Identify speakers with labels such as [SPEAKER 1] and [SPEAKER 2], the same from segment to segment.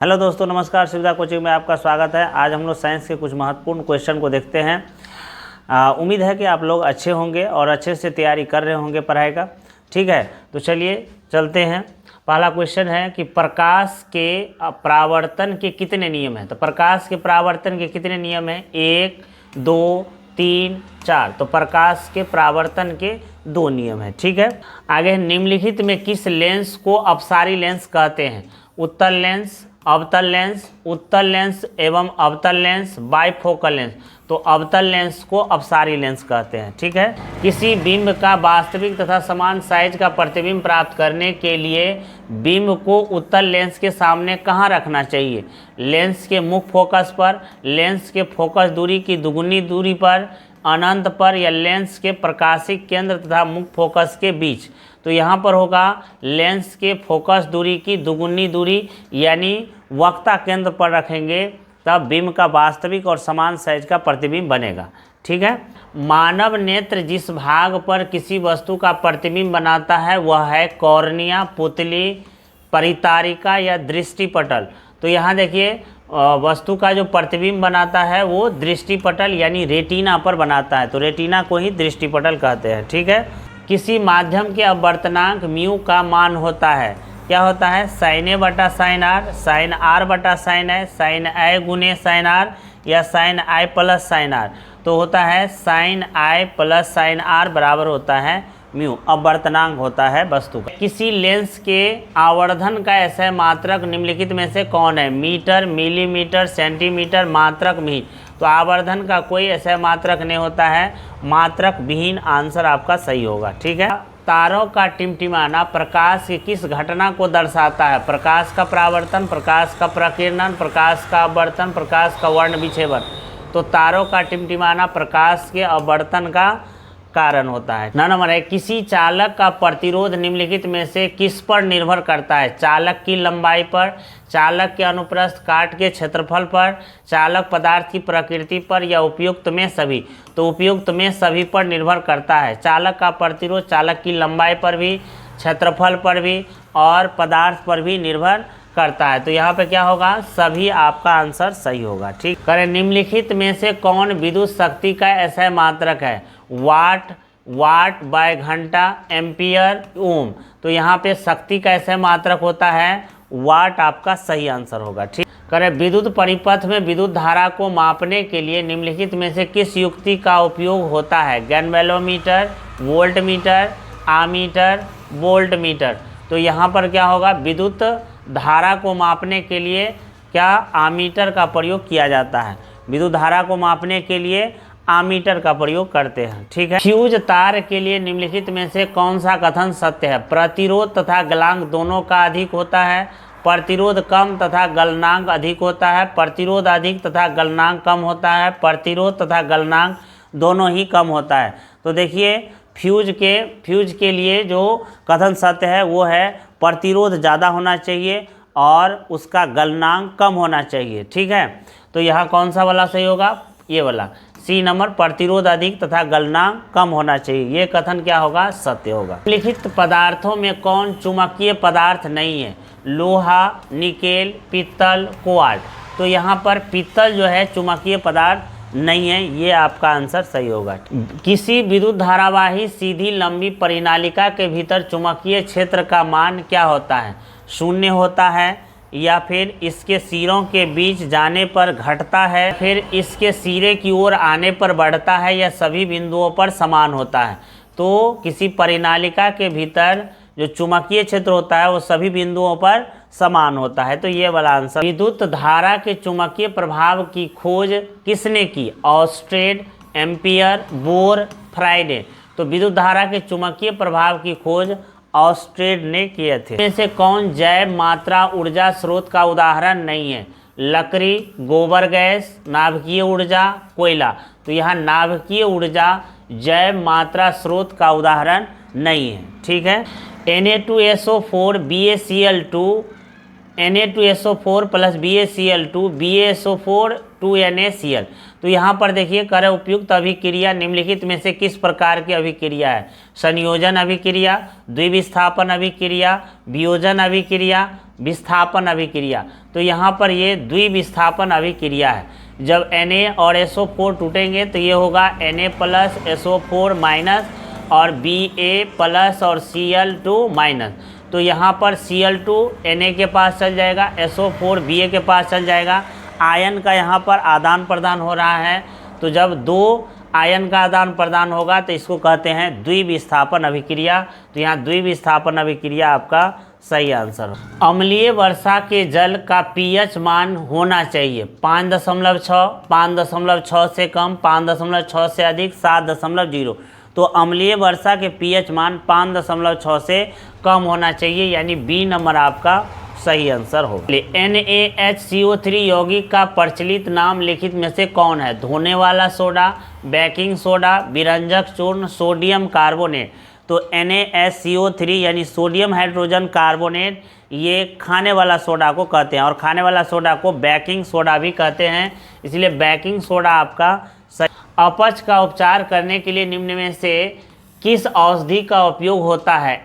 [SPEAKER 1] Hello दोस्तों, नमस्कार। सुविधा कोचिंग में आपका स्वागत है। आज हम लोग साइंस के कुछ महत्वपूर्ण क्वेश्चन को देखते हैं। उम्मीद है कि आप लोग अच्छे होंगे और अच्छे से तैयारी कर रहे होंगे पढ़ाई का। ठीक है, तो चलिए चलते हैं। पहला क्वेश्चन है कि प्रकाश के परावर्तन के कितने नियम हैं। तो प्रकाश के परावर्तन के कितने नियम हैं? 1, 2, 3, 4। तो प्रकाश के परावर्तन के 2 नियम हैं। ठीक है, आगे निम्नलिखित में किस लेंस को अपसारी लेंस कहते हैं? उत्तल लेंस, अवतल लेंस, उत्तल लेंस एवं अवतल लेंस, बाइफोकल लेंस। तो अवतल लेंस को अपसारी लेंस कहते हैं। ठीक है, किसी बिंब का वास्तविक तथा समान साइज का प्रतिबिंब प्राप्त करने के लिए बिंब को उत्तल लेंस के सामने कहाँ रखना चाहिए? लेंस के मुख्य फोकस पर, लेंस के फोकस दूरी की दुगुनी दूरी पर, अनंत पर, या लेंस के प्रकाशिक केंद्र तथा मुख्य फोकस के बीच। तो यहाँ पर होगा लेंस के फोकस दूरी की दुगुनी दूरी, यानी वक्ता केंद्र पर रखेंगे तब बिंब का वास्तविक और समान साइज का प्रतिबिंब बनेगा। ठीक है, मानव नेत्र जिस भाग पर किसी वस्तु का प्रतिबिंब बनाता है वह है कॉर्निया, पुतली, परितारिका या दृष्टिपटल। तो यहाँ देखिए, वस्तु का जो प्रतिबिंब बनाता है वो दृष्टिपटल यानी रेटिना पर बनाता है, तो रेटिना को ही दृष्टिपटल कहते हैं। ठीक है, किसी माध्यम के अपवर्तनांक म्यू का मान होता है, क्या होता है? साइन ए बटा साइन आर, साइन आर बटा साइन ए, साइन ए गुने साइन आर, या sine I plus sine R. तो होता है sine I plus sine R बराबर होता है म्यू, अपवर्तनांक होता है वस्तु का। किसी लेंस के आवर्धन का ऐसा मात्रक निम्नलिखित में से कौन है? मीटर, मिलीमीटर, सेंटीमीटर, मात्रक विहीन। तो आवर्धन का कोई ऐसा मात्रक नहीं होता है, मात्रक विहीन आंसर आपका सही होगा। ठीक है, तारों का टिमटिमाना प्रकाश की किस घटना को दर्शाता है? प्रकाश का परावर्तन, प्रकाश का प्रकीर्णन, प्रकाश का अपवर्तन, प्रकाश का वर्ण विक्षेपण। तो तारों का टिमटिमाना प्रकाश के अपवर्तन का कारण होता है। नंबर 1, किसी चालक का प्रतिरोध निम्नलिखित में से किस पर निर्भर करता है? चालक की लंबाई पर, चालक के अनुप्रस्थ काट के क्षेत्रफल पर, चालक पदार्थ की प्रकृति पर, या उपयुक्त में सभी। तो उपयुक्त में सभी पर निर्भर करता है। चालक का प्रतिरोध चालक की लंबाई पर भी, क्षेत्रफल पर भी और पदार्थ पर भी निर्भर करता है। तो यहाँ पे क्या होगा? सभी आपका आंसर सही होगा। ठीक, करें निम्नलिखित में से कौन विद्युत शक्ति का ऐसा मात्रक है? वाट, वाट बाय घंटा, एम्पियर, ओम। तो यहाँ पे शक्ति का ऐसा मात्रक होता है वाट, आपका सही आंसर होगा। ठीक, करें विद्युत परिपथ में विद्युत धारा को मापने के लिए निम्नलिखित में से किस युक्ति का उपयोग होता है? Galvanometer, voltmeter, ammeter, voltmeter. तो यहाँ पर क्या होगा? विद्युत धारा को मापने के लिए क्या आमीटर का प्रयोग किया जाता है? विद्युत धारा को मापने के लिए आमीटर का प्रयोग करते हैं। ठीक है, फ्यूज तार के लिए निम्नलिखित में से कौन सा कथन सत्य है? प्रतिरोध तथा गलनांक दोनों का अधिक होता है, प्रतिरोध कम तथा गलनांक अधिक होता है, प्रतिरोध अधिक तथा गलनांक कम होता है, प्रतिरोध तथा गलनांक दोनों ही कम होता है। तो देखिए, फ्यूज के लिए जो कथन सत्य है वो है प्रतिरोध ज़्यादा होना चाहिए और उसका गलनांक कम होना चाहिए। ठीक है, तो यहाँ कौन सा वाला सही होगा? ये वाला सी नंबर, प्रतिरोध अधिक तथा गलनांक कम होना चाहिए। ये कथन क्या होगा? सत्य होगा। लिखित पदार्थों में कौन चुंबकीय पदार्थ नहीं है? लोहा, निकेल, पित्तल, कोबाल्ट। तो यहाँ पर पित्तल जो है चुंबकीय पदार्थ नहीं है, ये आपका आंसर सही होगा। किसी विद्युत धारावाही सीधी लंबी परिनालिका के भीतर चुंबकीय क्षेत्र का मान क्या होता है? 0 होता है, या फिर इसके सिरों के बीच जाने पर घटता है, फिर इसके सिरे की ओर आने पर बढ़ता है, या सभी बिंदुओं पर समान होता है? तो किसी परिनालिका के भीतर जो चुंबकीय क्षेत्र होता है वो सभी बिंदुओं पर समान होता है। तो ये वाला आंसर। विद्युत धारा के चुंबकीय प्रभाव की खोज किसने की? Oersted, ampere, bore, Friday. तो विद्युत धारा के चुंबकीय प्रभाव की खोज ऑस्टेड ने किए थे। इनमें से कौन जैव मात्रा ऊर्जा स्रोत का उदाहरण नहीं है? लकड़ी, गोबर गैस, नाभिकीय ऊर्जा, कोयला। तो यहाँ नाभिकीय ऊर्जा जैव मात्रा स्रोत का उदाहरण नहीं है। ठीक है, Na2SO4 BaCl2, Na2SO4 plus BaCl2, BaSO4 2NaCl। तो यहाँ पर देखिए कर उपयुक्त अभिक्रिया निम्नलिखित में से किस प्रकार की अभिक्रिया है? संयोजन अभिक्रिया, द्विविस्थापन अभिक्रिया, वियोजन अभिक्रिया, विस्थापन अभिक्रिया। तो यहाँ पर ये द्विविस्थापन अभिक्रिया है। जब Na और SO4 टूटेंगे तो ये होगा Na+ SO4- और Ba+ और Cl2-। तो यहाँ पर Cl2 Na के पास चल जाएगा, SO4 Ba के पास चल जाएगा। आयन का यहाँ पर आदान प्रदान हो रहा है। तो जब दो आयन का आदान प्रदान होगा तो इसको कहते हैं द्विविस्थापन अभिक्रिया। तो यहाँ द्विविस्थापन अभिक्रिया आपका सही आंसर हो। अम्लीय वर्षा के जल का pH मान होना चाहिए 5.6, 5.6 से कम, 5.6 से अधिक, 7.0। तो अम्लीय वर्षा के pH मान 5.6 से कम होना चाहिए, यानी बी नंबर आपका सही आंसर होगा। NaHCO3 यौगिक का प्रचलित नाम लिखित में से कौन है? धोने वाला सोडा, बेकिंग सोडा, विरंजक चूर्ण, सोडियम कार्बोनेट। तो NaHCO3 यानी सोडियम हाइड्रोजन कार्बोनेट ये खाने वाला सोडा को कहते हैं, और खाने वाला सोडा को बेकिंग सोडा भी कहते हैं, इसलिए बेकिंग सोडा आपका सही। अपच का उपचार करने के लिए निम्न में से किस औषधि का उपयोग होता है?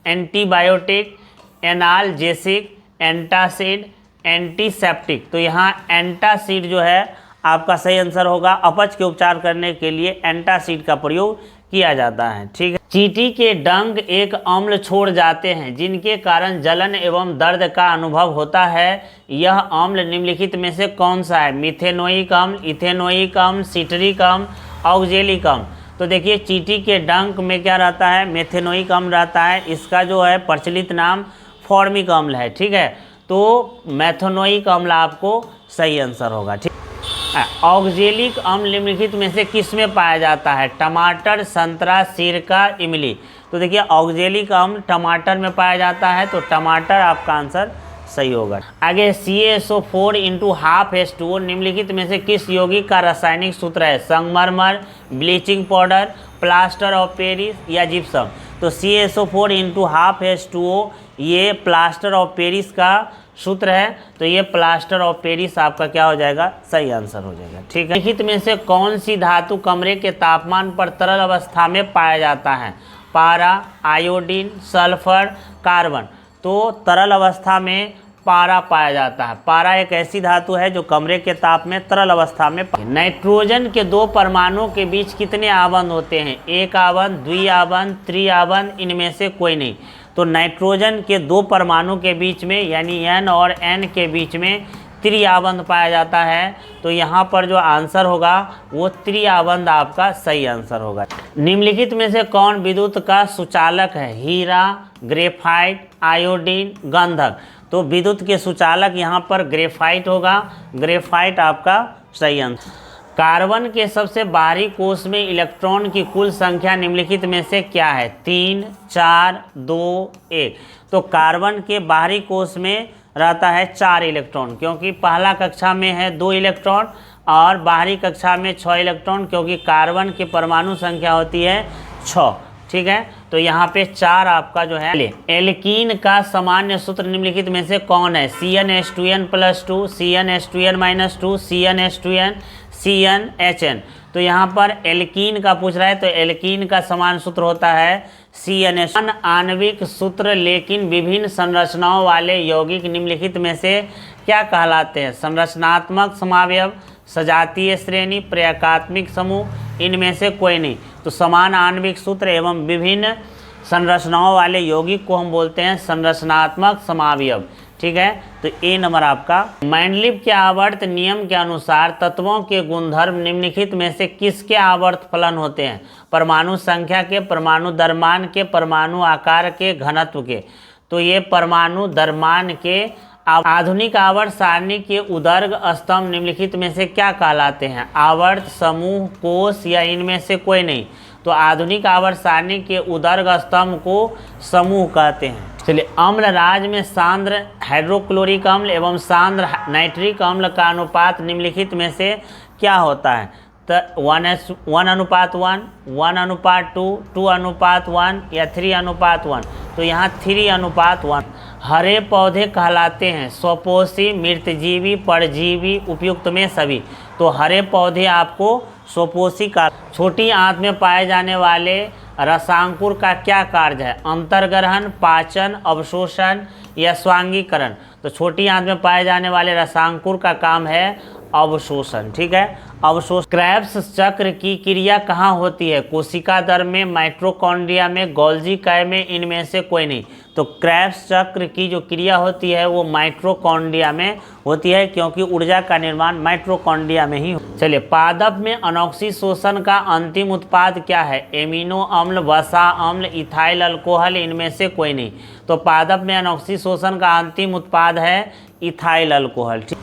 [SPEAKER 1] Antibiotic, analgesic, antacid, antiseptic. तो यहाँ एंटासिड जो है आपका सही आंसर होगा। अपच के उपचार करने के लिए एंटासिड का प्रयोग किया जाता है, ठीक है। चींटी के डंक एक अम्ल छोड़ जाते हैं जिनके कारण जलन एवं दर्द का अनुभव होता है। यह अम्ल निम्नलिखित में से कौन सा है? मिथेनोइक अम्ल, इथेनोइक अम्ल, सिट्रिक अम्ल, ऑक्जेलिक अम्ल। तो देखिए चींटी के डंक में क्या रहता है? मेथेनोइक अम्ल रहता है। इसका जो है प्रचलित नाम फॉर्मिक अम्ल है, ठीक है। तो मेथेनोइक अम्ल आपको सही आंसर होगा, ठीक। ऑक्जेलिक अम्ल निम्नलिखित में से किस में पाया जाता है? टमाटर, संतरा, सिरका, इमली। तो देखिए ऑक्जेलिक अम्ल टमाटर में पाया जाता है, तो टमाटर आपका आंसर सही होगा। आगे CaSO4 × ½ H2O निम्नलिखित में से किस यौगिक का रासायनिक सूत्र है? संगमरमर, bleaching powder, plaster of Paris या जिप्सम। तो CaSO4 × ½ H2O ये प्लास्टर ऑफ पेरिस का सूत्र है, तो ये प्लास्टर ऑफ पेरिस आपका क्या हो जाएगा? सही आंसर हो जाएगा, ठीक है। लिखित में से कौन सी धातु कमरे के तापमान पर तरल अवस्था में पाया जाता है? पारा, आयोडीन, सल्फर, कार्बन। तो तरल अवस्था में पारा पाया जाता है। पारा एक ऐसी धातु है जो कमरे के ताप में तरल अवस्था में। नाइट्रोजन के दो परमाणुओं के बीच कितने आबंध होते हैं? एक आबंध, द्विआबंध, त्रिआबंध, इनमें से कोई नहीं। तो नाइट्रोजन के दो परमाणु के बीच में यानी N और N के बीच में त्रिआबंध पाया जाता है। तो यहाँ पर जो आंसर होगा वो त्रिआबंध आपका सही आंसर होगा। निम्नलिखित में से कौन विद्युत का सुचालक है? हीरा, ग्रेफाइट, आयोडीन, गंधक। तो विद्युत के सुचालक यहाँ पर ग्रेफाइट होगा, ग्रेफाइट आपका सही आंसर। कार्बन के सबसे बाहरी कोष में इलेक्ट्रॉन की कुल संख्या निम्नलिखित में से क्या है? 3, 4, 2, 1। तो कार्बन के बाहरी कोष में रहता है 4 इलेक्ट्रॉन, क्योंकि पहला कक्षा में है 2 इलेक्ट्रॉन और बाहरी कक्षा में 6 इलेक्ट्रॉन, क्योंकि कार्बन की परमाणु संख्या होती है 6, ठीक है। तो यहाँ पे 4 आपका जो है। एल्कीन का सामान्य सूत्र निम्नलिखित में से कौन है? CnH2n+2, CnH2n-2, CnH2n, CnHn। तो यहाँ पर एल्कीन का पूछ रहा है, तो एल्कीन का समान सूत्र होता है CnH। आणविक सूत्र लेकिन विभिन्न संरचनाओं वाले यौगिक निम्नलिखित में से क्या कहलाते हैं? संरचनात्मक समावयव, सजातीय श्रेणी, प्रयाकात्मिक समूह, इनमें से कोई नहीं। तो समान आणविक सूत्र एवं विभिन्न संरचनाओं वाले यौगिक को हम बोलते हैं संरचनात्मक समावयव, ठीक है। तो ए नंबर आपका। मैंडलीव के आवर्त नियम के अनुसार तत्वों के गुणधर्म निम्नलिखित में से किसके आवर्त फलन होते हैं? परमाणु संख्या के, परमाणु द्रव्यमान के, परमाणु आकार के, घनत्व के। तो ये परमाणु द्रव्यमान के। आधुनिक आवर्त सारणी के उदर्ग स्तंभ निम्नलिखित में से क्या कहलाते हैं? आवर्त समूह, कोष या इनमें से कोई नहीं। तो आधुनिक आवर्त सारणी के उदर्ग स्तंभ को समूह कहते हैं। चलिए, अम्ल राज में सांद्र हाइड्रोक्लोरिक अम्ल एवं सांद्र नाइट्रिक अम्ल का अनुपात निम्नलिखित में से क्या होता है? तो 1:1, 1:2, 2:1 या 3:1। तो यहाँ 3:1। हरे पौधे कहलाते हैं स्वपोषी, मृतजीवी, परजीवी, उपयुक्त में सभी। तो हरे पौधे आपको स्वपोषी का। छोटी आंत में पाए जाने वाले रसांकुर का क्या कार्य है? अंतर्ग्रहण, पाचन, अवशोषण या स्वांगीकरण। तो छोटी आंत में पाए जाने वाले रसांकुर का काम है अवशोषण। ठीक है, अवशोषण। क्रेब्स चक्र की क्रिया कहाँ होती है? कोशिका दर में, माइटोकॉन्ड्रिया में, गोल्जी काय में, इनमें से कोई नहीं। तो क्रेब्स चक्र की जो क्रिया होती है वो माइटोकॉन्ड्रिया में होती है, क्योंकि ऊर्जा का निर्माण माइटोकॉन्ड्रिया में ही। चलिए, पादप में अनॉक्सीशोषण का अंतिम उत्पाद क्या है? एमिनो अम्ल, वसा अम्ल, इथाइल अल्कोहल, इनमें से कोई नहीं। तो पादप में अनॉक्सीशोषण का अंतिम उत्पाद है इथाइल अल्कोहल। ठीक।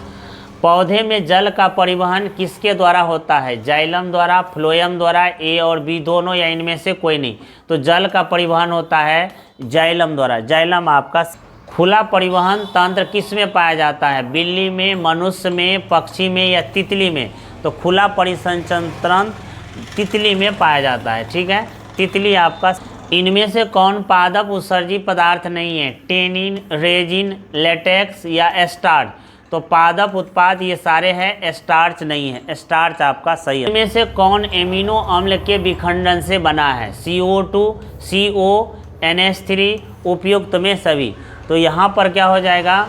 [SPEAKER 1] पौधे में जल का परिवहन किसके द्वारा होता है? जाइलम द्वारा, फ्लोएम द्वारा, ए और बी दोनों या इनमें से कोई नहीं। तो जल का परिवहन होता है जाइलम द्वारा। जाइलम आपका। खुला परिवहन तंत्र किस में पाया जाता है? बिल्ली में, मनुष्य में, पक्षी में या तितली में? तो खुला परिसंचरण तंत्र तितली में पाया जाता है। ठीक है, तितली आपका। इनमें से कौन पादप उत्सर्जी पदार्थ नहीं है? टेनिन, रेजिन, लेटेक्स या स्टार्च? तो पादप उत्पाद ये सारे हैं, स्टार्च नहीं है। स्टार्च आपका सही है। इनमें से कौन एमिनो अम्ल के विखंडन से बना है? CO2, CO, NH3, उपयुक्त में सभी। तो यहाँ पर क्या हो जाएगा?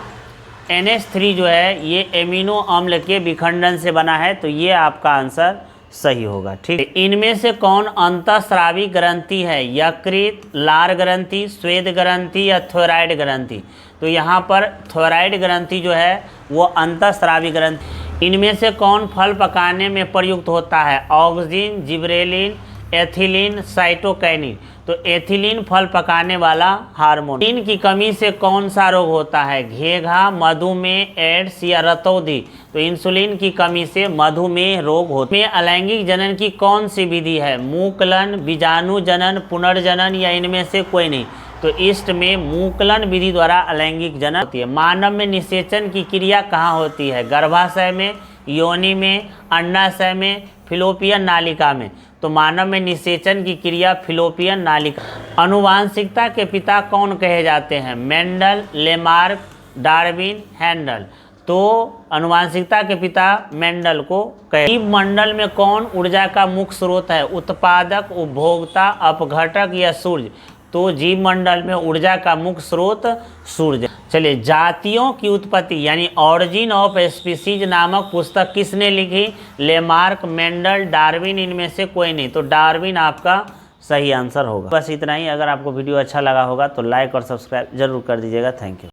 [SPEAKER 1] NH3 जो है ये एमिनो अम्ल के विखंडन से बना है, तो ये आपका आंसर सही होगा। ठीक है, इनमें से कौन अंतःस्रावी ग्रंथि है? यकृत, लार ग्रंथि, श्वेत ग्रंथि या थायराइड ग्रंथि? तो यहाँ पर थायराइड ग्रंथि जो है वो अंतःस्रावी ग्रंथि। इनमें से कौन फल पकाने में प्रयुक्त होता है? Auxin, gibberellin, ethylene, cytokinin? तो एथिलीन फल पकाने वाला हार्मोन। इंसुलिन की कमी से कौन सा रोग होता है? घेघा, मधुमेह, एड्स या रतौंधी? तो इंसुलिन की कमी से मधुमेह रोग होता है। अलैंगिक जनन की कौन सी विधि है? मुकलन, बीजाणु जनन, पुनर्जनन या इनमें से कोई नहीं? तो ईस्ट में मुकलन विधि द्वारा अलैंगिक जनन होती है। मानव में निषेचन की क्रिया कहाँ होती है? गर्भाशय में, योनि में, अंडाशय में, फिलोपियन नालिका में? तो मानव में निषेचन की क्रिया फिलोपियन नालिका। अनुवांशिकता के पिता कौन कहे जाते हैं? Mendel, Lamarck, Darwin, handle? तो अनुवांशिकता के पिता मेंडल को कहे। जीव मंडल में कौन ऊर्जा का मुख्य स्रोत है? उत्पादक, उपभोक्ता, अपघटक या सूर्य? तो जीव मंडल में ऊर्जा का मुख्य स्रोत सूर्य। चलिए, जातियों की उत्पत्ति यानी ऑरिजिन ऑफ स्पीसीज नामक पुस्तक किसने लिखी? लेमार्क, मेंडल, डार्विन, इनमें से कोई नहीं। तो डार्विन आपका सही आंसर होगा। बस इतना ही। अगर आपको वीडियो अच्छा लगा होगा तो लाइक और सब्सक्राइब जरूर कर दीजिएगा। Thank you.